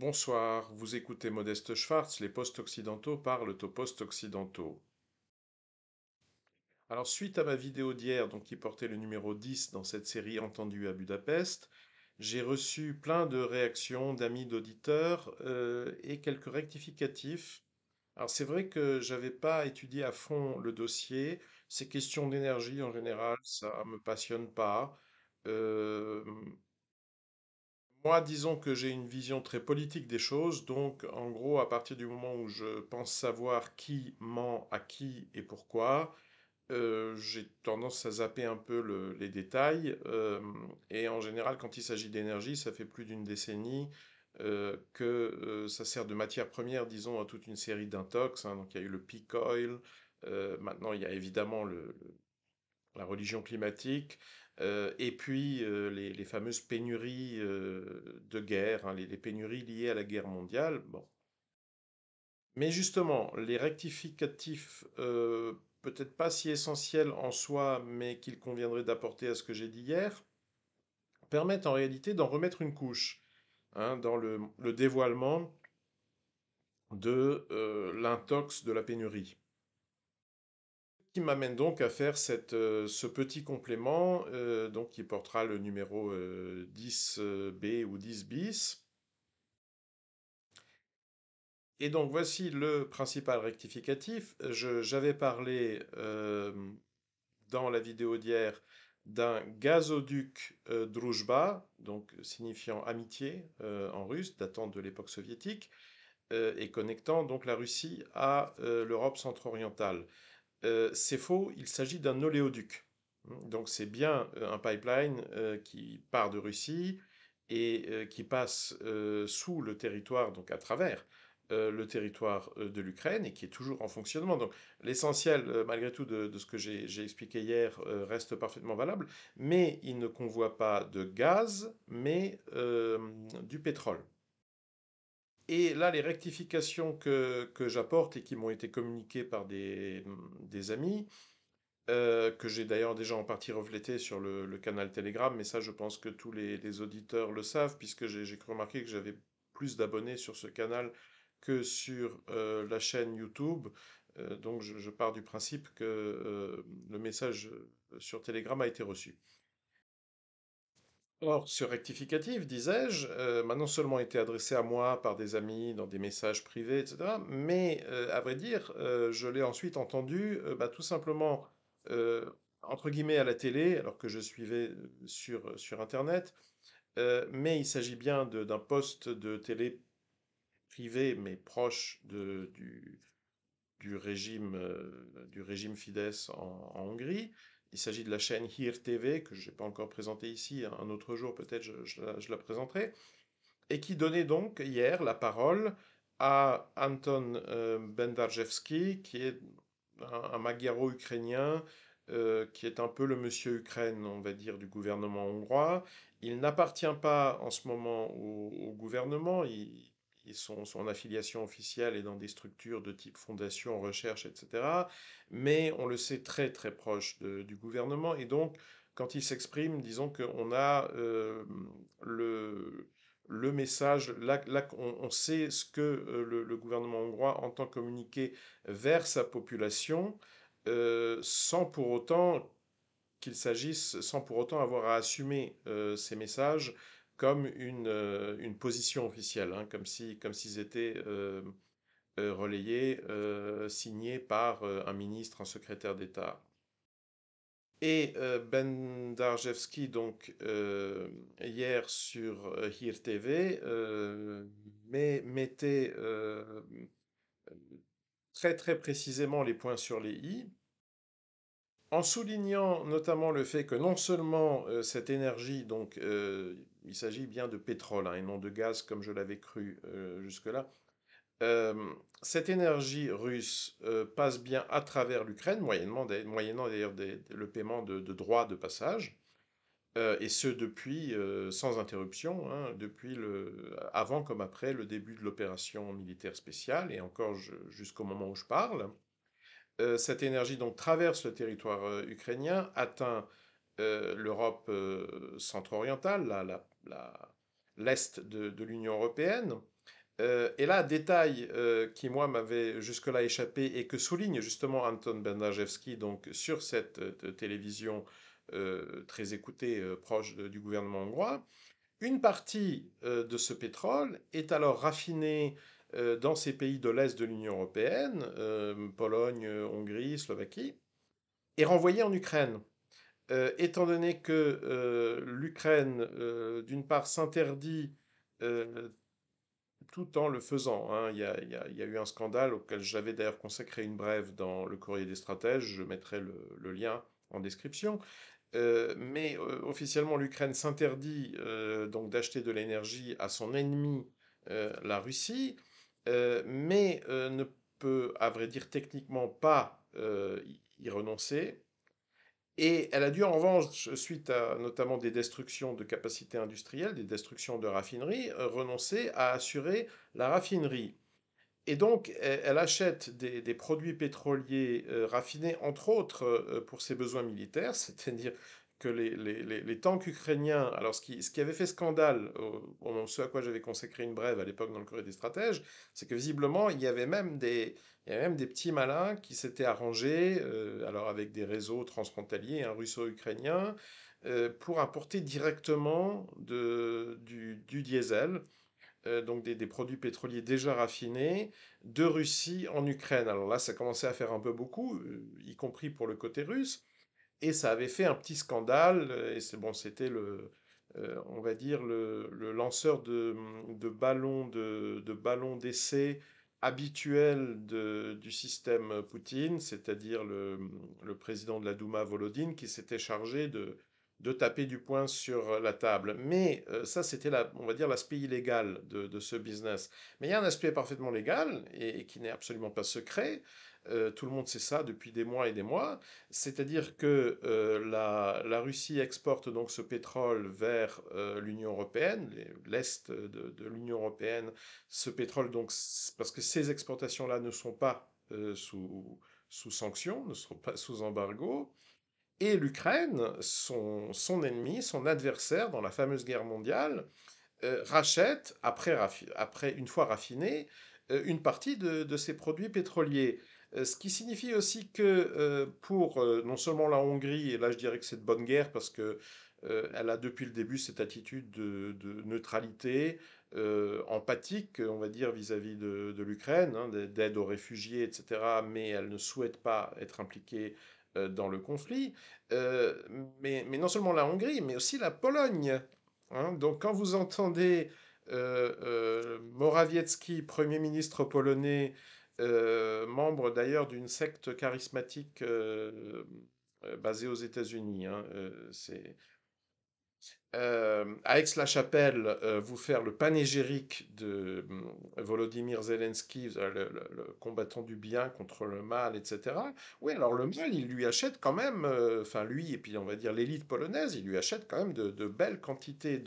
Bonsoir, vous écoutez Modeste Schwartz, les post-occidentaux parlent aux post-occidentaux. Alors, suite à ma vidéo d'hier, donc qui portait le numéro 10 dans cette série Entendu à Budapest, j'ai reçu plein de réactions d'amis d'auditeurs et quelques rectificatifs. Alors, c'est vrai que j'avais pas étudié à fond le dossier. Ces questions d'énergie en général, ça me passionne pas. Euh, Moi, disons que j'ai une vision très politique des choses, donc en gros, à partir du moment où je pense savoir qui ment à qui et pourquoi, j'ai tendance à zapper un peu les détails. Et en général, quand il s'agit d'énergie, ça fait plus d'une décennie que ça sert de matière première, disons, à toute une série d'intox, hein. Donc il y a eu le peak oil, maintenant il y a évidemment la religion climatique, et puis les fameuses pénuries de guerre, hein, les pénuries liées à la guerre mondiale. Bon. Mais justement, les rectificatifs, peut-être pas si essentiels en soi, mais qu'il conviendrait d'apporter à ce que j'ai dit hier, permettent en réalité d'en remettre une couche, hein, dans le dévoilement de l'intox de la pénurie. Qui m'amène donc à faire ce petit complément donc qui portera le numéro 10B ou 10 bis. Et donc voici le principal rectificatif. J'avais parlé dans la vidéo d'hier d'un gazoduc Druzhba, donc signifiant amitié en russe, datant de l'époque soviétique, et connectant donc la Russie à l'Europe centre-orientale. C'est faux, il s'agit d'un oléoduc. Donc c'est bien un pipeline qui part de Russie et qui passe sous le territoire, donc à travers le territoire de l'Ukraine et qui est toujours en fonctionnement. Donc l'essentiel, malgré tout, de ce que j'ai expliqué hier reste parfaitement valable, mais il ne convoie pas de gaz, mais du pétrole. Et là, les rectifications que j'apporte et qui m'ont été communiquées par des amis, que j'ai d'ailleurs déjà en partie reflété sur le canal Telegram, mais ça je pense que tous les auditeurs le savent, puisque j'ai cru remarquer que j'avais plus d'abonnés sur ce canal que sur la chaîne YouTube. Donc je pars du principe que le message sur Telegram a été reçu. Or, ce rectificatif, disais-je, m'a non seulement été adressé à moi par des amis dans des messages privés, etc., mais à vrai dire, je l'ai ensuite entendu bah, tout simplement, euh, entre guillemets, à la télé, alors que je suivais sur Internet, mais il s'agit bien d'un poste de télé privé, mais proche du régime Fidesz en Hongrie. Il s'agit de la chaîne Hír TV, que je n'ai pas encore présentée ici, un autre jour peut-être je la présenterai, et qui donnait donc hier la parole à Anton Bendarjevski, qui est un magyaro-ukrainien, qui est un peu le monsieur Ukraine, on va dire, du gouvernement hongrois. Il n'appartient pas en ce moment au gouvernement, son affiliation officielle est dans des structures de type fondation, recherche, etc. Mais on le sait très très proche du gouvernement, et donc quand il s'exprime, disons qu'on a le, le message, là on sait ce que le gouvernement hongrois entend communiquer vers sa population, sans pour autant sans pour autant avoir à assumer ces messages comme une position officielle, hein, comme s'ils étaient relayés, signés par un ministre, un secrétaire d'État. Et Ben Darjevski, donc, hier sur Hir TV, mettait très très précisément les points sur les i, en soulignant notamment le fait que non seulement cette énergie, donc il s'agit bien de pétrole, hein, et non de gaz comme je l'avais cru jusque-là, euh, cette énergie russe passe bien à travers l'Ukraine, moyennant d'ailleurs le paiement de droits de passage, et ce depuis sans interruption, hein, avant comme après le début de l'opération militaire spéciale, et encore jusqu'au moment où je parle. Cette énergie donc traverse le territoire ukrainien, atteint l'Europe centre-orientale, l'est de l'Union européenne, Et là, détail qui, moi, m'avait jusque-là échappé et que souligne justement Anton Bendajewski donc, sur cette télévision très écoutée, proche du gouvernement hongrois, une partie de ce pétrole est alors raffinée dans ces pays de l'Est de l'Union européenne, Pologne, Hongrie, Slovaquie, et renvoyée en Ukraine. Étant donné que l'Ukraine, d'une part, s'interdit euh, tout en le faisant, hein. Il y a eu un scandale auquel j'avais d'ailleurs consacré une brève dans le Courrier des stratèges, je mettrai le lien en description. Mais officiellement, l'Ukraine s'interdit donc d'acheter de l'énergie à son ennemi, la Russie, mais ne peut, à vrai dire, techniquement pas y renoncer. Et elle a dû, en revanche, suite à notamment des destructions de capacités industrielles, des destructions de raffineries, renoncer à assurer la raffinerie. Et donc, elle achète des produits pétroliers raffinés, entre autres, pour ses besoins militaires, c'est-à-dire que les tanks ukrainiens, alors ce qui avait fait scandale, ce à quoi j'avais consacré une brève à l'époque dans le Courrier des stratèges, c'est que visiblement, il y avait même des petits malins qui s'étaient arrangés, alors avec des réseaux transfrontaliers, hein, russo-ukrainiens, pour importer directement du diesel, donc des produits pétroliers déjà raffinés, de Russie en Ukraine. Alors là, ça commençait à faire un peu beaucoup, y compris pour le côté russe, et ça avait fait un petit scandale, et c'est bon, c'était on va dire, le lanceur de ballons de ballons d'essai habituel du système Poutine, c'est-à-dire le président de la Douma, Volodine, qui s'était chargé de taper du poing sur la table. Mais ça, c'était, on va dire, l'aspect illégal de ce business. Mais il y a un aspect parfaitement légal et qui n'est absolument pas secret. Tout le monde sait ça depuis des mois et des mois. C'est-à-dire que la Russie exporte donc ce pétrole vers l'Union européenne, l'Est de l'Union européenne. Ce pétrole, donc, parce que ces exportations-là ne sont pas sous sanctions, ne sont pas sous embargo. Et l'Ukraine, son ennemi, son adversaire dans la fameuse guerre mondiale, rachète, une fois raffiné, une partie de ces produits pétroliers. Ce qui signifie aussi que pour non seulement la Hongrie, et là je dirais que c'est de bonne guerre parce que elle a depuis le début cette attitude de neutralité, empathique, on va dire, vis-à-vis de l'Ukraine, hein, d'aide aux réfugiés, etc. Mais elle ne souhaite pas être impliquée dans le conflit. Euh, mais non seulement la Hongrie, mais aussi la Pologne. Hein. Donc quand vous entendez Morawiecki, Premier ministre polonais, membre d'ailleurs d'une secte charismatique basée aux États-Unis, hein, à Aix-la-Chapelle, vous faire le panégyrique de Volodymyr Zelensky, le combattant du bien contre le mal, etc. Oui, alors le mal, il lui achète quand même, enfin lui, et puis on va dire l'élite polonaise, il lui achète quand même de belles quantités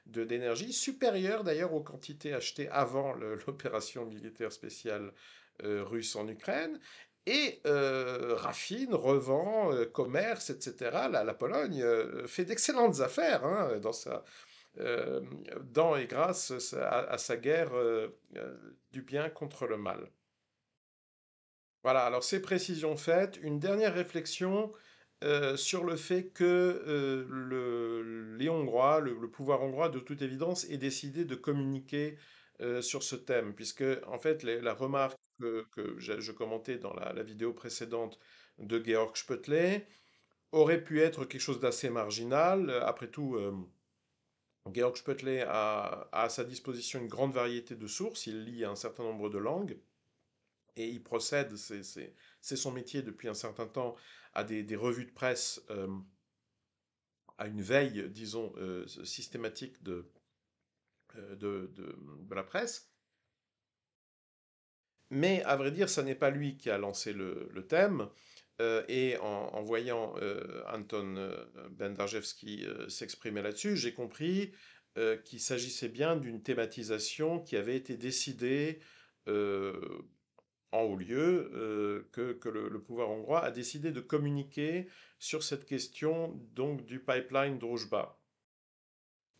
d'énergie, supérieures d'ailleurs aux quantités achetées avant l'opération militaire spéciale russe en Ukraine. Et raffine, revend, commerce, etc. La Pologne fait d'excellentes affaires, hein, euh, dans et grâce à sa guerre du bien contre le mal. Voilà, alors ces précisions faites, une dernière réflexion sur le fait que les Hongrois, le pouvoir hongrois, de toute évidence, ait décidé de communiquer sur ce thème, puisque en fait la remarque que je commentais dans la vidéo précédente de Georg Spöttler aurait pu être quelque chose d'assez marginal. Après tout, Georg Spöttler a à sa disposition une grande variété de sources, il lit un certain nombre de langues. Et il procède, c'est son métier depuis un certain temps, à des revues de presse, à une veille, disons, systématique de la presse. Mais à vrai dire, ça n'est pas lui qui a lancé le thème. Et en voyant Anton Bendarjevski s'exprimer là-dessus, j'ai compris qu'il s'agissait bien d'une thématisation qui avait été décidée euh, en haut lieu, que le pouvoir hongrois a décidé de communiquer sur cette question donc du pipeline Druzhba.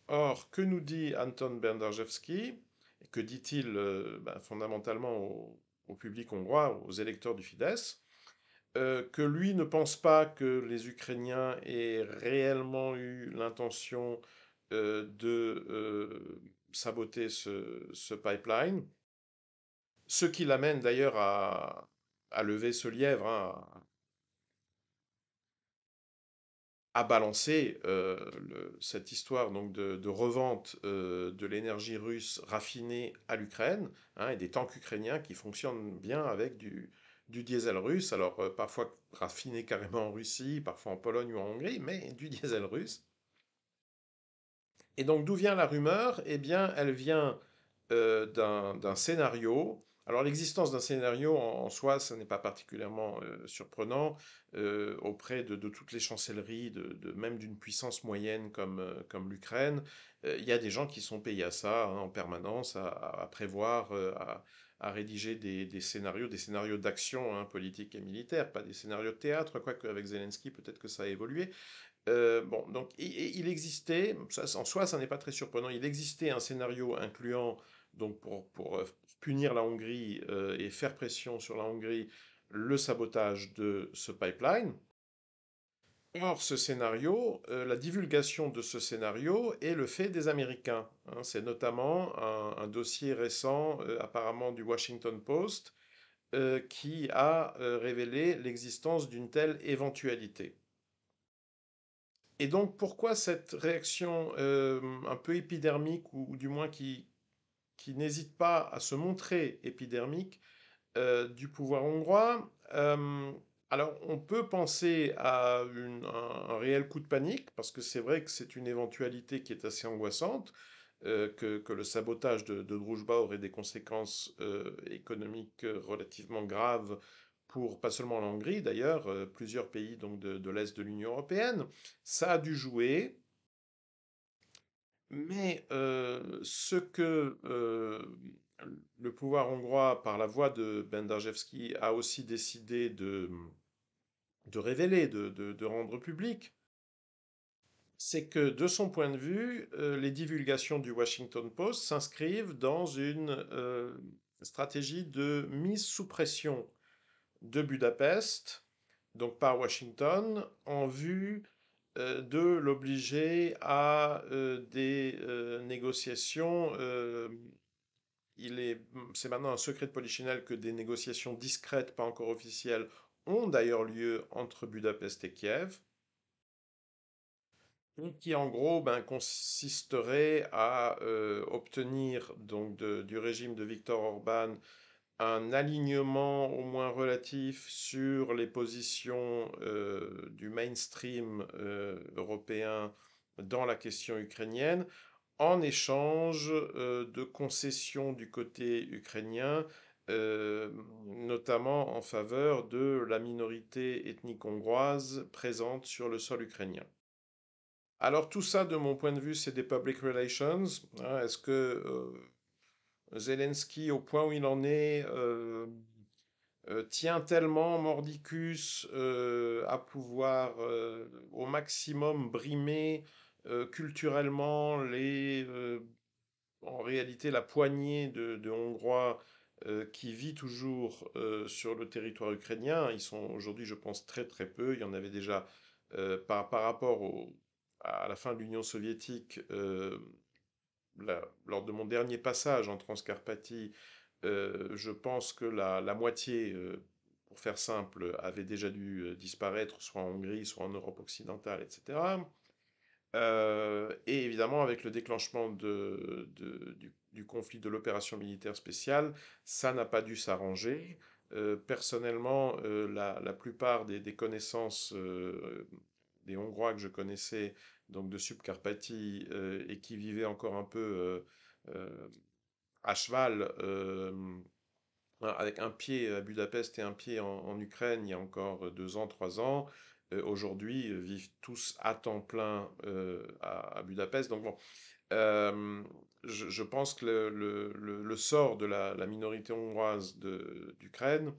Or, que nous dit Anton Berdajevski? Que dit-il fondamentalement au public hongrois, aux électeurs du Fidesz? Que lui ne pense pas que les Ukrainiens aient réellement eu l'intention de saboter ce pipeline, ce qui l'amène d'ailleurs à lever ce lièvre, hein, à balancer cette histoire donc de revente de l'énergie russe raffinée à l'Ukraine, hein, et des tanks ukrainiens qui fonctionnent bien avec du diesel russe, alors parfois raffiné carrément en Russie, parfois en Pologne ou en Hongrie, mais du diesel russe. Et donc d'où vient la rumeur? Eh bien, elle vient d'un scénario. Alors l'existence d'un scénario en soi, ça n'est pas particulièrement surprenant auprès de toutes les chancelleries, même d'une puissance moyenne comme l'Ukraine. Il y a des gens qui sont payés à ça, hein, en permanence, à prévoir, à rédiger des scénarios d'action, hein, politique et militaire, pas des scénarios de théâtre, quoique avec Zelensky, peut-être que ça a évolué. Bon, donc il existait, ça, en soi ça n'est pas très surprenant, il existait un scénario incluant, donc pour punir la Hongrie et faire pression sur la Hongrie, le sabotage de ce pipeline. Or, ce scénario, la divulgation de ce scénario est le fait des Américains, hein. C'est notamment un dossier récent, apparemment du Washington Post, qui a révélé l'existence d'une telle éventualité. Et donc, pourquoi cette réaction un peu épidermique, ou du moins qui n'hésite pas à se montrer épidermique, du pouvoir hongrois? Alors, on peut penser à un réel coup de panique, parce que c'est vrai que c'est une éventualité qui est assez angoissante, que le sabotage de Druzhba aurait des conséquences économiques relativement graves pour pas seulement la Hongrie, d'ailleurs, plusieurs pays donc de l'Est de l'Union européenne. Ça a dû jouer, mais ce que le pouvoir hongrois, par la voix de Bendarjevski, a aussi décidé de révéler, de rendre public, c'est que de son point de vue, les divulgations du Washington Post s'inscrivent dans une stratégie de mise sous pression de Budapest, donc par Washington, en vue de l'obliger à des négociations. C'est maintenant un secret de polichinelle que des négociations discrètes, pas encore officielles, ont d'ailleurs lieu entre Budapest et Kiev, qui en gros consisterait à obtenir donc du régime de Viktor Orban un alignement au moins relatif sur les positions du mainstream européen dans la question ukrainienne, en échange de concessions du côté ukrainien, notamment en faveur de la minorité ethnique hongroise présente sur le sol ukrainien. Alors tout ça, de mon point de vue, c'est des public relations, hein. Est-ce que Zelensky, au point où il en est, tient tellement mordicus à pouvoir au maximum brimer culturellement en réalité la poignée de Hongrois qui vit toujours sur le territoire ukrainien? Ils sont aujourd'hui, je pense, très très peu. Il y en avait déjà par rapport à la fin de l'Union soviétique. Lors de mon dernier passage en Transcarpathie, je pense que la moitié, pour faire simple, avait déjà dû disparaître, soit en Hongrie, soit en Europe occidentale, etc. Et évidemment, avec le déclenchement du conflit de l'opération militaire spéciale, ça n'a pas dû s'arranger. Personnellement, la plupart des connaissances des Hongrois que je connaissais, donc de Subcarpathie, et qui vivaient encore un peu à cheval, avec un pied à Budapest et un pied en Ukraine il y a encore 2 ans, 3 ans, aujourd'hui vivent tous à temps plein à Budapest. Donc bon, euh, je pense que le sort de la minorité hongroise d'Ukraine,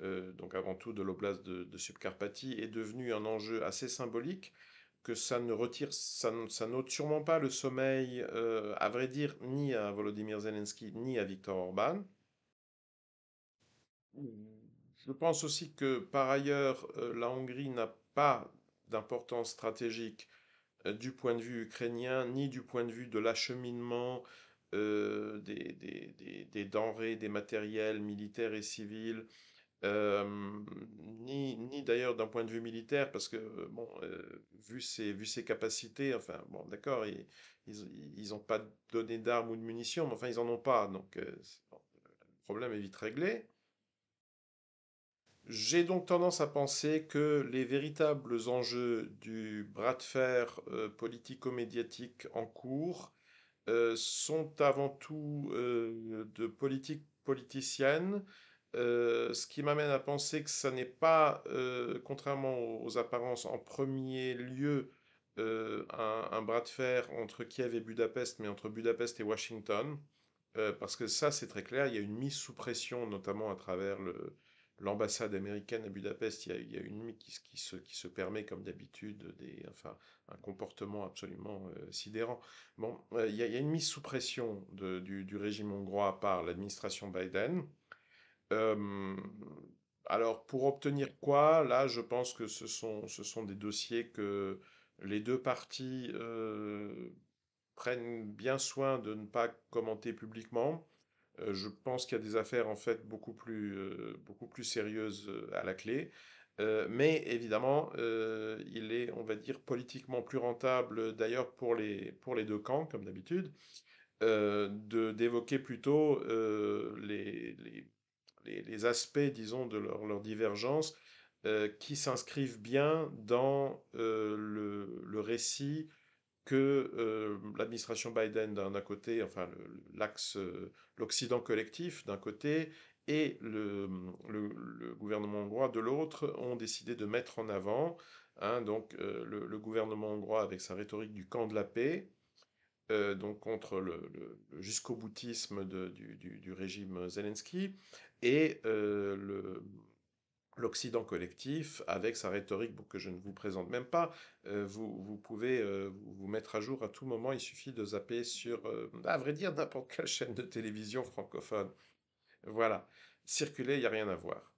donc avant tout de l'oblast de Subcarpathie, est devenu un enjeu assez symbolique que ça ne retire, ça n'ôte sûrement pas le sommeil, à vrai dire, ni à Volodymyr Zelensky, ni à Viktor Orban. Je pense aussi que par ailleurs, la Hongrie n'a pas d'importance stratégique du point de vue ukrainien, ni du point de vue de l'acheminement des denrées, des matériels militaires et civils, euh, ni d'ailleurs d'un point de vue militaire, parce que, bon, vu ses capacités, enfin, bon, d'accord, ils ont pas donné d'armes ou de munitions, mais enfin, ils en ont pas, donc bon, le problème est vite réglé. J'ai donc tendance à penser que les véritables enjeux du bras de fer politico-médiatique en cours sont avant tout de politique politicienne, ce qui m'amène à penser que ça n'est pas, contrairement aux apparences, en premier lieu un bras de fer entre Kiev et Budapest, mais entre Budapest et Washington. Parce que ça, c'est très clair, il y a une mise sous pression, notamment à travers l'ambassade américaine à Budapest. Il y a une mise qui se permet, comme d'habitude, enfin, un comportement absolument sidérant. Bon, il y a une mise sous pression du régime hongrois par l'administration Biden. Euh, alors, pour obtenir quoi? Là, je pense que ce sont des dossiers que les deux parties prennent bien soin de ne pas commenter publiquement. Je pense qu'il y a des affaires en fait beaucoup plus sérieuses à la clé. Mais évidemment, il est, on va dire, politiquement plus rentable, d'ailleurs pour les deux camps, comme d'habitude, d'évoquer plutôt les aspects, disons, de leur divergence qui s'inscrivent bien dans le récit que l'administration Biden d'un côté, enfin l'axe, l'Occident collectif d'un côté, et le gouvernement hongrois de l'autre ont décidé de mettre en avant. Hein, donc le gouvernement hongrois avec sa rhétorique du camp de la paix, donc contre le jusqu'au-boutisme du régime Zelensky, et l'Occident collectif, avec sa rhétorique que je ne vous présente même pas, vous pouvez vous mettre à jour à tout moment, il suffit de zapper sur, à vrai dire, n'importe quelle chaîne de télévision francophone. Voilà, circuler, il n'y a rien à voir.